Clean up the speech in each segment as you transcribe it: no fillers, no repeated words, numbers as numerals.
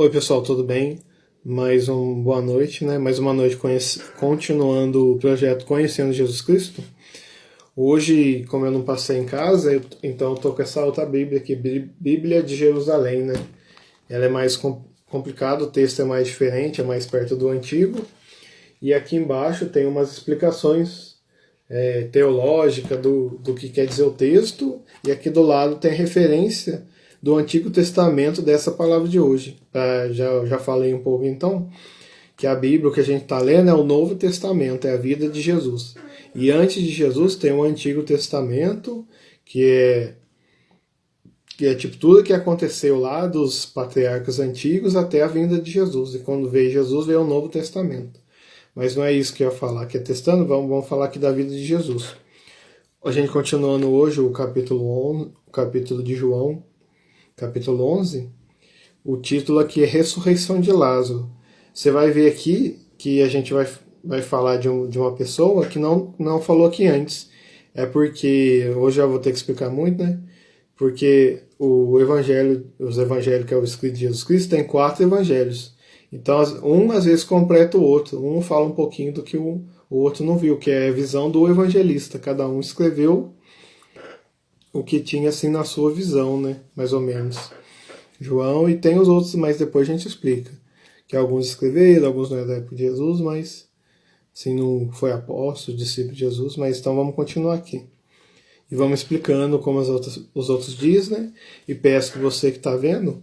Oi pessoal, tudo bem? Mais uma boa noite, né? Mais uma noite continuando o projeto Conhecendo Jesus Cristo. Hoje, como eu não passei em casa, então eu tô com essa outra Bíblia aqui, Bíblia de Jerusalém, né? Ela é mais complicada, o texto é mais diferente, é mais perto do antigo. E aqui embaixo tem umas explicações teológicas do que quer dizer o texto, e aqui do lado tem referência do Antigo Testamento dessa palavra de hoje. Já falei um pouco então, que a Bíblia, o que a gente está lendo é o Novo Testamento, é a vida de Jesus. E antes de Jesus tem o Antigo Testamento, que é tipo tudo que aconteceu lá dos patriarcas antigos até a vinda de Jesus. E quando veio Jesus, veio o Novo Testamento. Mas não é isso que eu ia falar, que é testando, vamos falar aqui da vida de Jesus. A gente continuando hoje o capítulo de João, capítulo 11, o título aqui é Ressurreição de Lázaro. Você vai ver aqui que a gente vai falar de uma pessoa que não falou aqui antes. É porque, hoje eu vou ter que explicar muito, né? Porque os evangelhos que é o escrito de Jesus Cristo, tem 4 evangelhos. Então, um às vezes completa o outro. Um fala um pouquinho do que o outro não viu, que é a visão do evangelista. Cada um escreveu o que tinha assim na sua visão, né? Mais ou menos. João, e tem os outros, mas depois a gente explica. Que alguns escreveram, alguns não é da época de Jesus, mas assim, não foi apóstolo, discípulo de Jesus, mas então vamos continuar aqui. E vamos explicando como os outros diz, né? E peço que você que está vendo,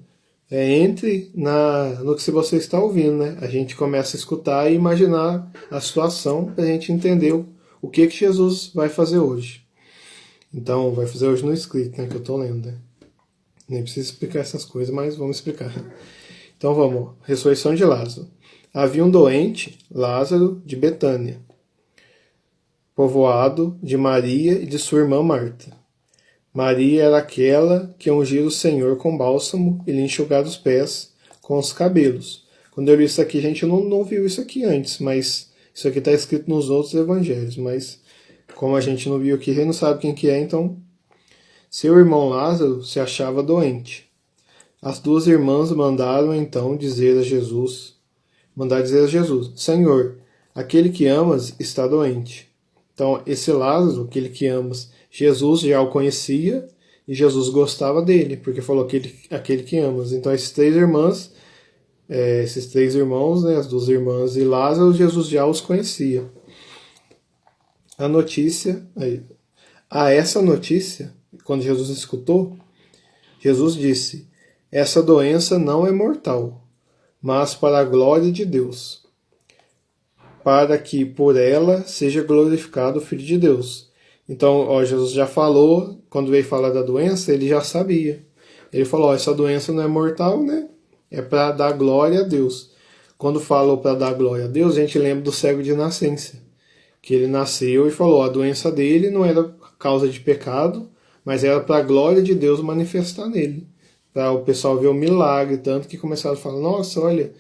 entre no que você está ouvindo, né? A gente começa a escutar e imaginar a situação para a gente entender o que Jesus vai fazer hoje. Então, vai fazer hoje no escrito, né? Que eu estou lendo, né? Nem preciso explicar essas coisas, mas vamos explicar. Então vamos, ressurreição de Lázaro. Havia um doente, Lázaro, de Betânia, povoado de Maria e de sua irmã Marta. Maria era aquela que ungira o Senhor com bálsamo e lhe enxugava os pés com os cabelos. Quando eu li isso aqui, a gente não viu isso aqui antes, mas isso aqui está escrito nos outros evangelhos. Mas como a gente não viu aqui, a gente não sabe quem que é, então seu irmão Lázaro se achava doente. As 2 irmãs mandaram então dizer a Jesus, Senhor, aquele que amas está doente. Então, esse Lázaro, aquele que amas, Jesus já o conhecia e Jesus gostava dele, porque falou aquele que amas. Então, esses 3 irmãs, esses 3 irmãos, né, as 2 irmãs e Lázaro, Jesus já os conhecia. Essa notícia, quando Jesus escutou, Jesus disse: essa doença não é mortal, mas para a glória de Deus, para que por ela seja glorificado o Filho de Deus. Então, Jesus já falou, quando veio falar da doença, ele já sabia. Ele falou, essa doença não é mortal, né? É para dar glória a Deus. Quando falou para dar glória a Deus, a gente lembra do cego de nascença, que ele nasceu e falou, a doença dele não era causa de pecado, mas era para a glória de Deus manifestar nele, para o pessoal ver o milagre, tanto que começaram a falar, nossa, olha,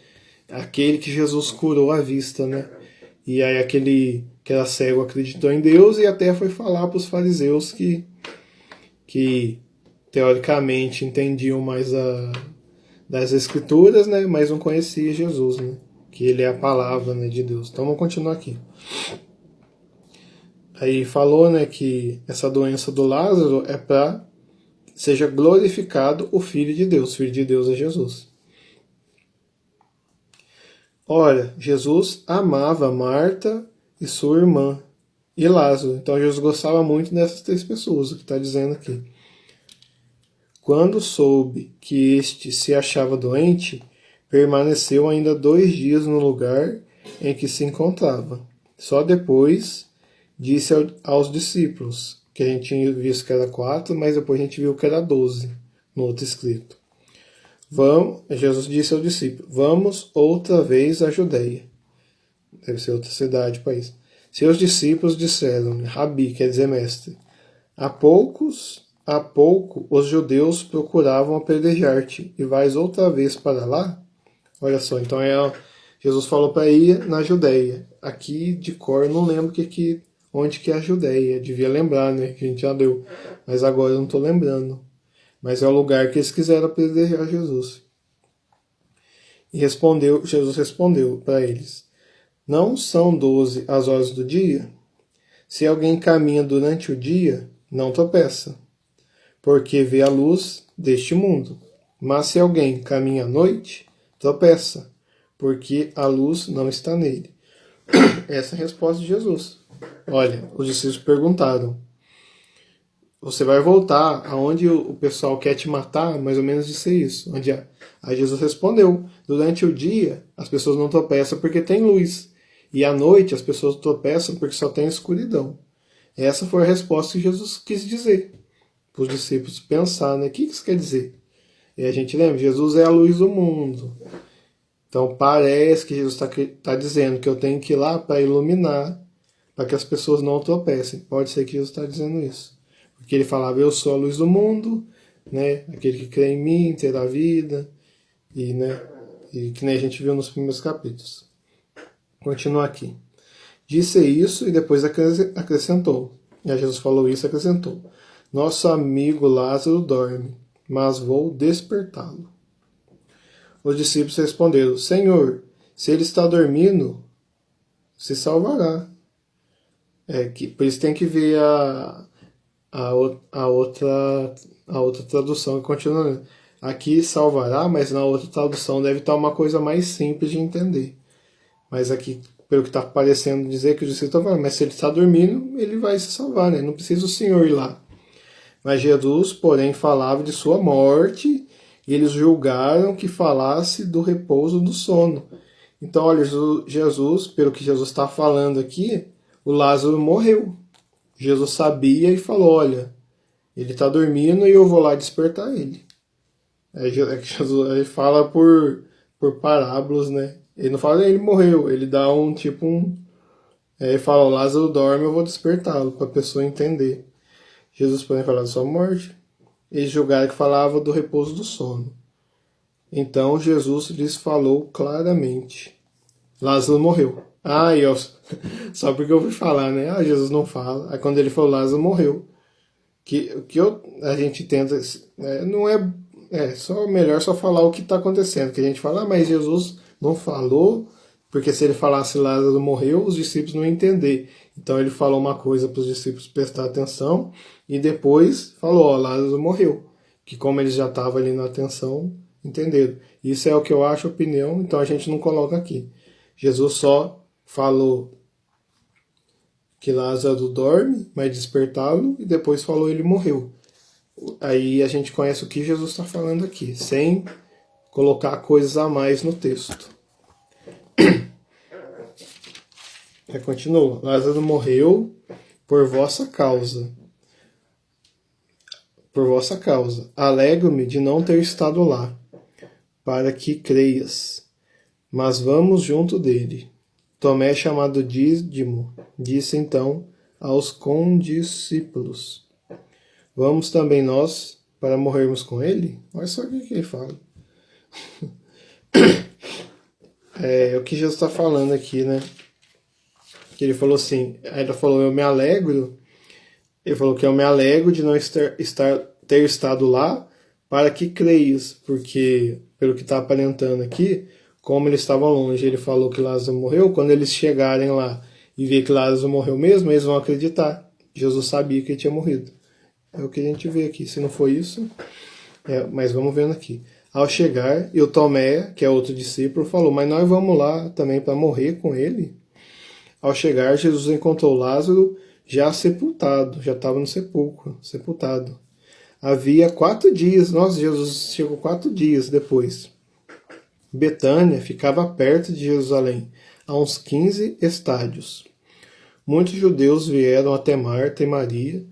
aquele que Jesus curou à vista, né? E aí aquele que era cego acreditou em Deus e até foi falar para os fariseus que teoricamente entendiam mais das escrituras, né? Mas não conhecia Jesus, né? Que ele é a palavra, né, de Deus. Então vamos continuar aqui. Aí falou, né, que essa doença do Lázaro é para seja glorificado o Filho de Deus. O Filho de Deus é Jesus. Ora, Jesus amava Marta e sua irmã e Lázaro. Então Jesus gostava muito dessas 3 pessoas, o que está dizendo aqui. Quando soube que este se achava doente, permaneceu ainda 2 dias no lugar em que se encontrava. Só depois disse aos discípulos, que a gente tinha visto que era 4, mas depois a gente viu que era 12 no outro escrito. Jesus disse ao discípulo, vamos outra vez à Judeia. Deve ser outra cidade, país. Seus discípulos disseram, Rabi, quer dizer mestre, há pouco os judeus procuravam apedrejar-te e vais outra vez para lá? Olha só, então Jesus falou para ir na Judeia. Aqui de cor eu não lembro onde que é a Judeia. Devia lembrar, né? Que a gente já deu. Mas agora eu não estou lembrando. Mas é o lugar que eles quiseram apedrejar Jesus. E Jesus respondeu para eles: Não são 12 as horas do dia? Se alguém caminha durante o dia, não tropeça, porque vê a luz deste mundo. Mas se alguém caminha à noite, tropeça, porque a luz não está nele. Essa é a resposta de Jesus. Olha, os discípulos perguntaram: Você vai voltar aonde o pessoal quer te matar? Mais ou menos disse isso. Aí Jesus respondeu: Durante o dia as pessoas não tropeçam porque tem luz, e à noite as pessoas tropeçam porque só tem escuridão. Essa foi a resposta que Jesus quis dizer para os discípulos pensar, né? O que isso quer dizer? E a gente lembra, Jesus é a luz do mundo. Então parece que Jesus está dizendo que eu tenho que ir lá para iluminar, para que as pessoas não tropecem. Pode ser que Jesus está dizendo isso. Porque ele falava, eu sou a luz do mundo, né? Aquele que crê em mim terá vida, e, né? E que nem a gente viu nos primeiros capítulos. Continua aqui. Disse isso e depois acrescentou. E Jesus falou isso e acrescentou. Nosso amigo Lázaro dorme, mas vou despertá-lo. Os discípulos responderam, Senhor, se ele está dormindo, se salvará. Por isso tem que ver a outra tradução que continua. Aqui salvará, mas na outra tradução deve estar uma coisa mais simples de entender. Mas aqui, pelo que está parecendo dizer, que o discípulo está falando, mas se ele está dormindo, ele vai se salvar, né? Não precisa o Senhor ir lá. Mas Jesus, porém, falava de sua morte, e eles julgaram que falasse do repouso do sono. Então, olha, Jesus, pelo que Jesus está falando aqui, o Lázaro morreu. Jesus sabia e falou, olha, ele está dormindo e eu vou lá despertar ele. É que Jesus ele fala por parábolas, né? Ele não fala ele morreu, ele dá ele fala, o Lázaro dorme, eu vou despertá-lo, para a pessoa entender. Jesus pode falar da sua morte. Eles julgaram que falava do repouso do sono. Então Jesus lhes falou claramente. Lázaro morreu. Só porque eu ouvi falar, né? Jesus não fala. Aí quando ele falou, Lázaro morreu. A gente tenta... não é só melhor só falar o que está acontecendo. Que a gente fala, mas Jesus não falou, porque se ele falasse Lázaro morreu, os discípulos não iam entender. Então ele falou uma coisa para os discípulos prestar atenção e depois falou, Lázaro morreu. Que como eles já estavam ali na atenção, entenderam. Isso é o que eu acho opinião, então a gente não coloca aqui. Jesus só falou que Lázaro dorme, vai despertá-lo, e depois falou ele morreu. Aí a gente conhece o que Jesus está falando aqui, sem colocar coisas a mais no texto. Continua. Lázaro morreu por vossa causa. Por vossa causa. Alegro-me de não ter estado lá, para que creias. Mas vamos junto dele. Tomé, chamado Dídimo, disse então aos condiscípulos, vamos também nós para morrermos com ele? Olha só o que ele fala. É o que Jesus está falando aqui, né? Que ele falou assim, ele falou, eu me alegro, ele falou que eu me alegro de não ter estado lá para que creias, porque, pelo que está aparentando aqui, como eles estavam longe, ele falou que Lázaro morreu, quando eles chegarem lá e ver que Lázaro morreu mesmo, eles vão acreditar. Jesus sabia que ele tinha morrido. É o que a gente vê aqui. Se não foi isso, mas vamos vendo aqui. Ao chegar, e o Tomé, que é outro discípulo, falou, mas nós vamos lá também para morrer com ele? Ao chegar, Jesus encontrou Lázaro já sepultado, já estava no sepulcro, sepultado. Havia 4 dias, Jesus chegou 4 dias depois. Betânia ficava perto de Jerusalém, a uns 15 estádios. Muitos judeus vieram até Marta e Maria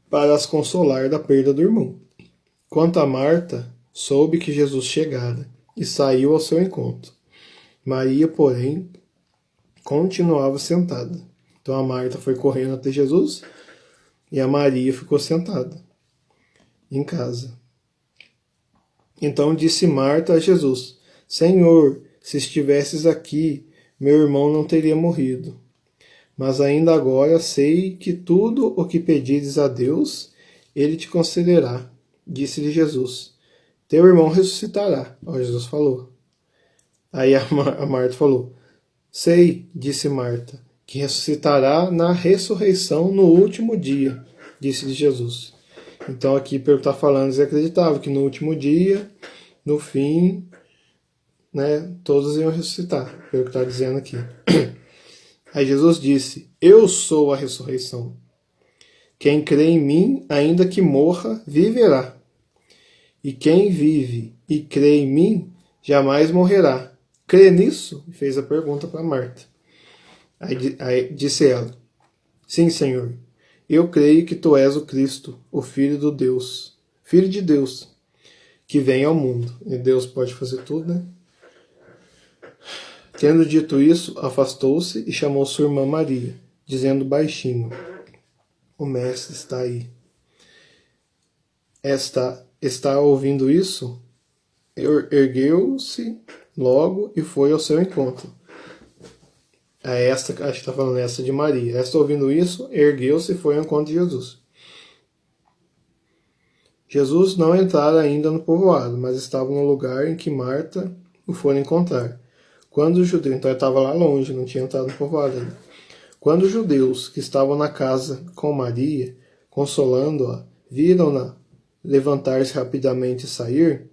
para as consolar da perda do irmão. Quanto a Marta, soube que Jesus chegara e saiu ao seu encontro. Maria, porém, continuava sentada. Então a Marta foi correndo até Jesus e a Maria ficou sentada em casa. Então disse Marta a Jesus, Senhor, se estivesses aqui, meu irmão não teria morrido. Mas ainda agora sei que tudo o que pedires a Deus, ele te concederá. Disse-lhe Jesus, teu irmão ressuscitará. Jesus falou. Aí a Marta falou: sei, disse Marta, que ressuscitará na ressurreição no último dia, disse Jesus. Então aqui, pelo que está falando, eles acreditavam que no último dia, no fim, né, todos iam ressuscitar, pelo que está dizendo aqui. Aí Jesus disse: eu sou a ressurreição. Quem crê em mim, ainda que morra, viverá. E quem vive e crê em mim, jamais morrerá. Crê nisso? E fez a pergunta para Marta. Aí disse ela: sim, Senhor, eu creio que tu és o Cristo, o Filho de Deus, que vem ao mundo. E Deus pode fazer tudo, né? Tendo dito isso, afastou-se e chamou sua irmã Maria, dizendo baixinho: o mestre está aí. Está ouvindo isso? Ergueu-se logo e foi ao seu encontro. Acho que está falando essa de Maria. Esta, ouvindo isso, ergueu-se e foi ao encontro de Jesus. Jesus não entrara ainda no povoado, mas estava no lugar em que Marta o fora encontrar. Quando os judeus, então ele estava lá longe, não tinha entrado no povoado ainda. Quando os judeus que estavam na casa com Maria, consolando-a, viram-na levantar-se rapidamente e sair,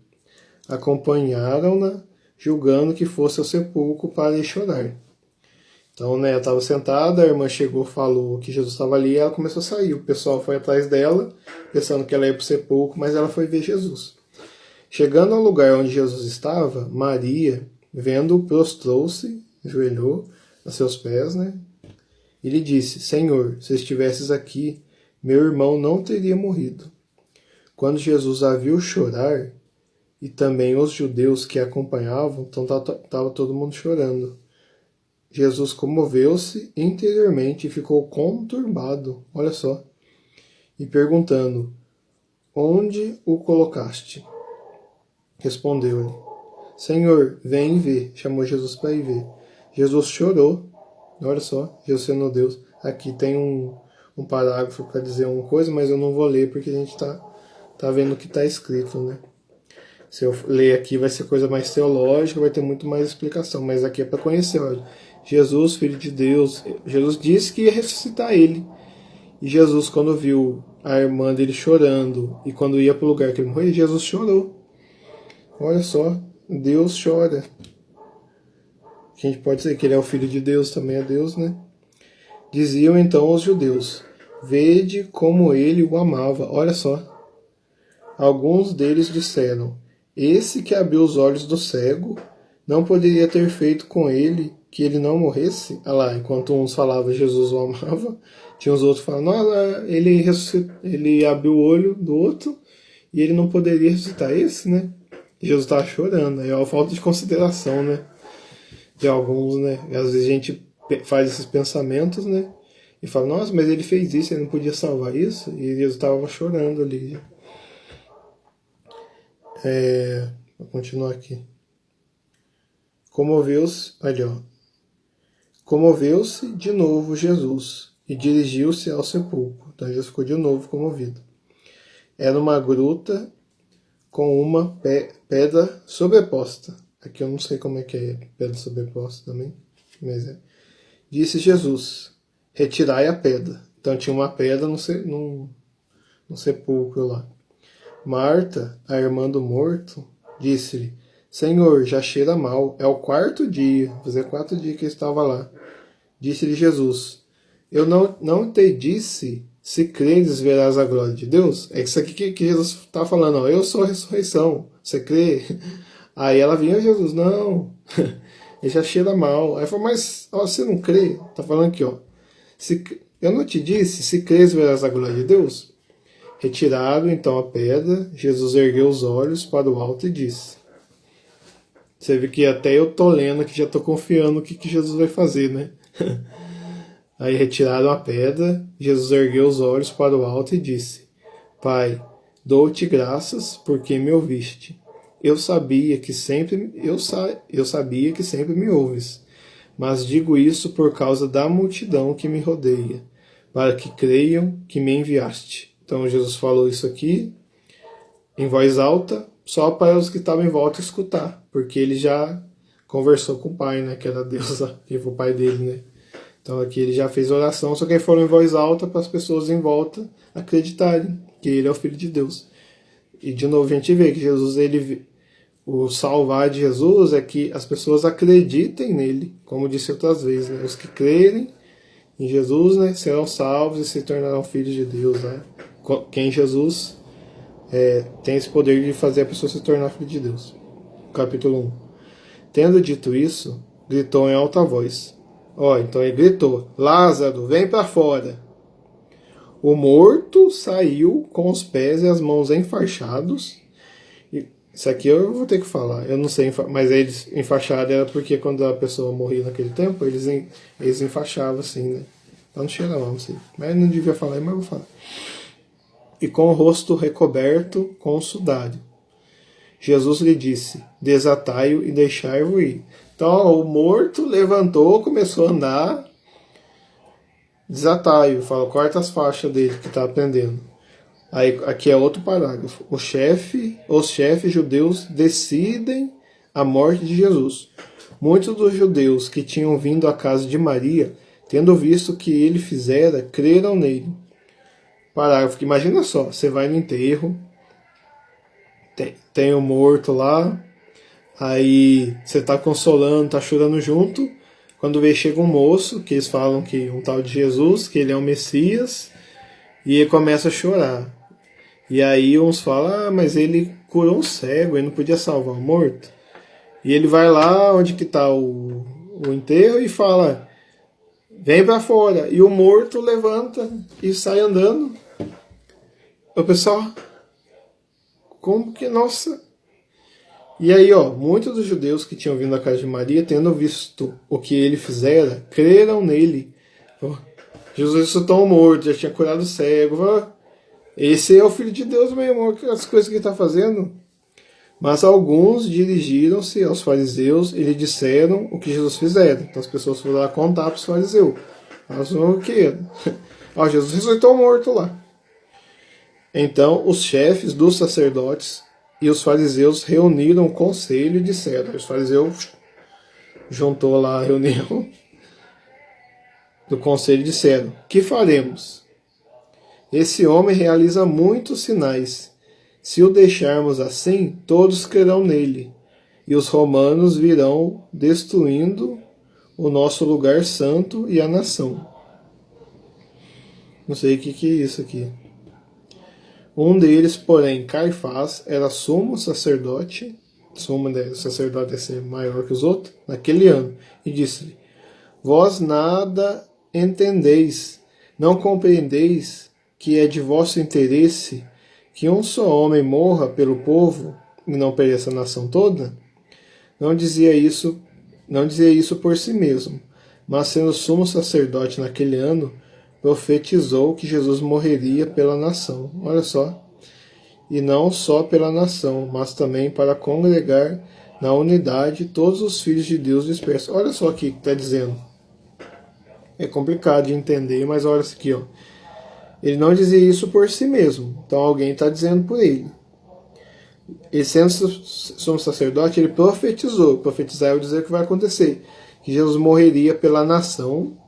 acompanharam-na, julgando que fosse ao sepulcro para ir chorar. Então, né, ela estava sentada, a irmã chegou, falou que Jesus estava ali, e ela começou a sair. O pessoal foi atrás dela, pensando que ela ia para o sepulcro, mas ela foi ver Jesus. Chegando ao lugar onde Jesus estava, Maria, vendo-o, prostrou-se, ajoelhou a seus pés, né, e lhe disse: Senhor, se estivesses aqui, meu irmão não teria morrido. Quando Jesus a viu chorar, e também os judeus que a acompanhavam, então estava todo mundo chorando. Jesus comoveu-se interiormente e ficou conturbado, olha só, e perguntando: onde o colocaste? Respondeu-lhe: Senhor, vem e vê. Chamou Jesus para ir ver. Jesus chorou, olha só, Jesus sendo Deus. Aqui tem um parágrafo para dizer uma coisa, mas eu não vou ler porque a gente está vendo o que está escrito, né? Se eu ler aqui vai ser coisa mais teológica, vai ter muito mais explicação, mas aqui é para conhecer, olha. Jesus, Filho de Deus, Jesus disse que ia ressuscitar ele. E Jesus, quando viu a irmã dele chorando, e quando ia para o lugar que ele morreu, Jesus chorou. Olha só, Deus chora. A gente pode dizer que ele é o Filho de Deus, também é Deus, né? Diziam então os judeus: vede como ele o amava. Olha só. Alguns deles disseram: esse que abriu os olhos do cego não poderia ter feito com ele que ele não morresse? Olha lá, enquanto uns falavam Jesus o amava, tinha os outros falando: olha, ele abriu o olho do outro e ele não poderia ressuscitar esse, né? E Jesus estava chorando. É uma falta de consideração, né? De alguns, né? E às vezes a gente faz esses pensamentos, né? E fala: nossa, mas ele fez isso, ele não podia salvar isso? E Jesus estava chorando ali. Vou continuar aqui. Comoveu-se de novo Jesus e dirigiu-se ao sepulcro. Então Jesus ficou de novo comovido. Era uma gruta com uma pedra sobreposta. Aqui eu não sei como é que é pedra sobreposta também, mas é. Disse Jesus: retirai a pedra. Então tinha uma pedra no sepulcro lá. Marta, a irmã do morto, disse-lhe: Senhor, já cheira mal, é o 4º dia, fazer 4 dias que ele estava lá. Disse-lhe Jesus: eu não te disse, se creres verás a glória de Deus? É isso aqui que Jesus está falando, ó, eu sou a ressurreição, você crê? Aí ela vinha: Jesus, não, ele já cheira mal. Aí falou: mas ó, você não crê? Está falando aqui, ó, eu não te disse, se creres verás a glória de Deus? Retirado então a pedra, Jesus ergueu os olhos para o alto e disse: você vê que até eu tô lendo que já tô confiando no que Jesus vai fazer, né? Aí retiraram a pedra, Jesus ergueu os olhos para o alto e disse: Pai, dou-te graças porque me ouviste. Eu sabia que sempre me ouves, mas digo isso por causa da multidão que me rodeia, para que creiam que me enviaste. Então Jesus falou isso aqui em voz alta, só para os que estavam em volta escutar, porque ele já conversou com o pai, né? Que era Deus, que foi o pai dele, né? Então aqui ele já fez oração, só que ele falou em voz alta para as pessoas em volta acreditarem que ele é o Filho de Deus. E de novo a gente vê que Jesus, o salvar de Jesus é que as pessoas acreditem nele, como disse outras vezes, né? Os que crerem em Jesus, né, serão salvos e se tornarão filhos de Deus, né? Quem Jesus tem esse poder de fazer a pessoa se tornar filho de Deus. Capítulo 1. Tendo dito isso, gritou em alta voz. Então ele gritou: Lázaro, vem para fora. O morto saiu com os pés e as mãos enfaixados. Isso aqui eu vou ter que falar, eu não sei, mas eles enfaixados era porque quando a pessoa morria naquele tempo, eles enfaixavam assim, né? Pra não cheirar mal, não sei. Mas eu não devia falar, mas eu vou falar. E com o rosto recoberto com sudário. Jesus lhe disse: desatai-o e deixai-o ir. Então, o morto levantou, começou a andar. Desatai-o, fala, corta as faixas dele que está aprendendo. Aí, aqui é outro parágrafo. Os chefes judeus decidem a morte de Jesus. Muitos dos judeus que tinham vindo à casa de Maria, tendo visto o que ele fizera, creram nele. Parágrafo que imagina só, você vai no enterro, tem o morto lá, aí você tá consolando, tá chorando junto, quando vê chega um moço, que eles falam que um tal de Jesus, que ele é o Messias, e ele começa a chorar. E aí uns falam, mas ele curou um cego, ele não podia salvar o morto. E ele vai lá onde que tá o enterro e fala, vem para fora. E o morto levanta e sai andando. O pessoal, como que, nossa... E aí, muitos dos judeus que tinham vindo à casa de Maria, tendo visto o que ele fizera, creram nele. Jesus ressuscitou um morto, já tinha curado o cego. Esse é o Filho de Deus mesmo, as coisas que ele está fazendo. Mas alguns dirigiram-se aos fariseus e lhe disseram o que Jesus fizera. Então as pessoas foram lá contar para os fariseus. Elas falaram o quê? Jesus ressuscitou um morto lá. Então os chefes dos sacerdotes e os fariseus reuniram o conselho e disseram. Os fariseus juntou lá a reunião do conselho e disseram: que faremos? Esse homem realiza muitos sinais. Se o deixarmos assim, todos crerão nele, e os romanos virão destruindo o nosso lugar santo e a nação. Não sei o que é isso aqui. Um deles, porém, Caifás, era sumo sacerdote, o sacerdote deve ser maior que os outros, naquele ano, e disse-lhe: vós nada entendeis, não compreendeis que é de vosso interesse que um só homem morra pelo povo e não pereça a nação toda? Não dizia isso por si mesmo, mas sendo sumo sacerdote naquele ano, profetizou que Jesus morreria pela nação. Olha só. E não só pela nação, mas também para congregar na unidade todos os filhos de Deus dispersos. Olha só aqui que está dizendo. É complicado de entender, mas olha isso aqui, Ele não dizia isso por si mesmo, então alguém está dizendo por ele. E sendo sumo sacerdote, ele profetizou. Profetizar é dizer o que vai acontecer. Que Jesus morreria pela nação,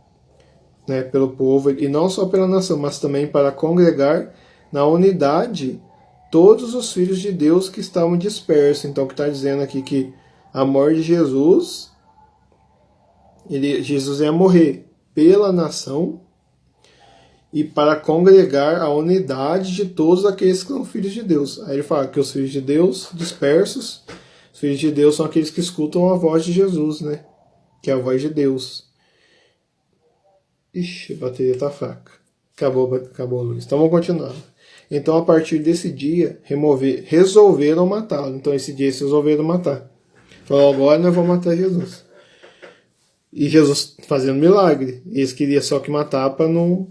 né, pelo povo, e não só pela nação, mas também para congregar na unidade todos os filhos de Deus que estavam dispersos. Então, o que está dizendo aqui que a morte de Jesus, Jesus ia morrer pela nação e para congregar a unidade de todos aqueles que são filhos de Deus. Aí ele fala que os filhos de Deus dispersos, os filhos de Deus são aqueles que escutam a voz de Jesus, né? Que é a voz de Deus. Ixi, a bateria tá fraca. Acabou a luz. Então vamos continuar. Então a partir desse dia, resolveram matá-lo. Então esse dia eles resolveram matar. Falou, agora nós vamos matar Jesus. E Jesus fazendo milagre. Eles queriam só que matar para não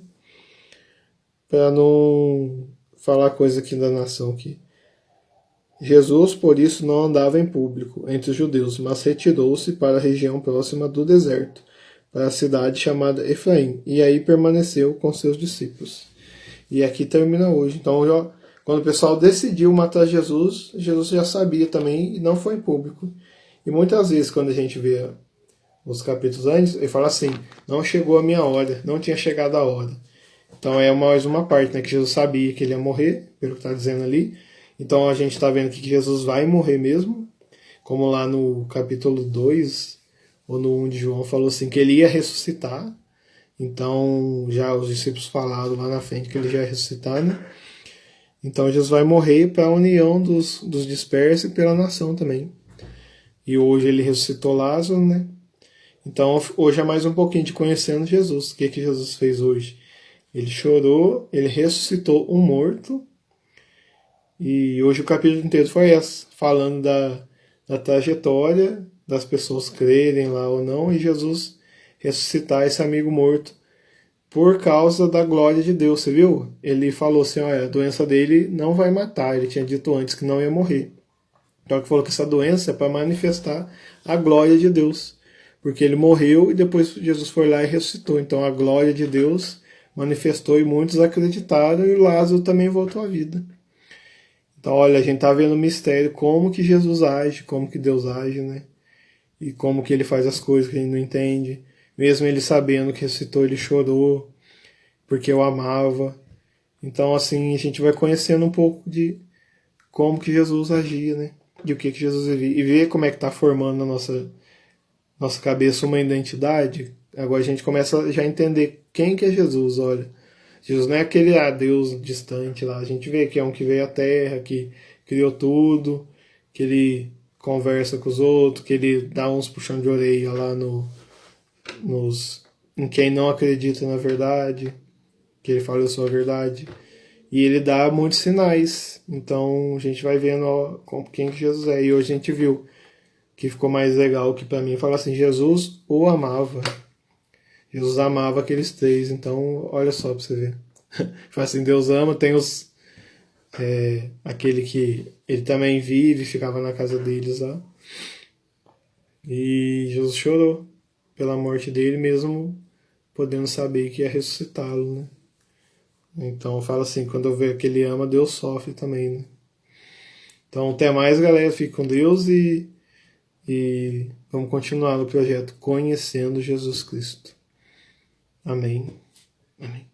falar coisa aqui da nação aqui. Jesus, por isso, não andava em público entre os judeus, mas retirou-se para a região próxima do deserto, para a cidade chamada Efraim, e aí permaneceu com seus discípulos. E aqui termina hoje. Então, quando o pessoal decidiu matar Jesus, Jesus já sabia também e não foi em público. E muitas vezes, quando a gente vê os capítulos antes, ele fala assim, não chegou a minha hora, não tinha chegado a hora. Então é mais uma parte, né, que Jesus sabia que ele ia morrer, pelo que está dizendo ali. Então a gente está vendo que Jesus vai morrer mesmo, como lá no capítulo 2, ou no 1 de João, falou assim, que ele ia ressuscitar. Então já os discípulos falaram lá na frente que ele já ia ressuscitar, né? Então Jesus vai morrer para a união dos dispersos e pela nação também. E hoje ele ressuscitou Lázaro, né? Então hoje é mais um pouquinho de conhecendo Jesus. O que Jesus fez hoje? Ele chorou, ele ressuscitou um morto. E hoje o capítulo inteiro foi esse, falando da trajetória das pessoas crerem lá ou não, e Jesus ressuscitar esse amigo morto por causa da glória de Deus, você viu? Ele falou assim, olha, a doença dele não vai matar, ele tinha dito antes que não ia morrer. Então ele falou que essa doença é para manifestar a glória de Deus, porque ele morreu e depois Jesus foi lá e ressuscitou. Então a glória de Deus manifestou e muitos acreditaram e Lázaro também voltou à vida. Então, olha, a gente tá vendo o mistério, como que Jesus age, como que Deus age, né? E como que ele faz as coisas que a gente não entende. Mesmo ele sabendo que ressuscitou, ele chorou, porque eu amava. Então, assim, a gente vai conhecendo um pouco de como que Jesus agia, né? De o que Jesus vivia. E ver como é que tá formando na nossa cabeça uma identidade. Agora a gente começa já a entender quem que é Jesus, olha. Jesus não é aquele Deus distante lá. A gente vê que é um que veio à Terra, que criou tudo, que ele conversa com os outros, que ele dá uns puxão de orelha lá em quem não acredita na verdade, que ele fala a sua verdade. E ele dá muitos sinais. Então a gente vai vendo quem que Jesus é. E hoje a gente viu que ficou mais legal que para mim fala assim, Jesus o amava. Jesus amava aqueles três. Então olha só para você ver. Fala assim, Deus ama, tem aquele que ele também vive, ficava na casa deles lá. E Jesus chorou pela morte dele, mesmo podendo saber que ia ressuscitá-lo, né? Então fala assim, quando eu ver que ele ama, Deus sofre também, né? Então até mais, galera, fique com Deus e vamos continuar no projeto Conhecendo Jesus Cristo. Amém. Amém.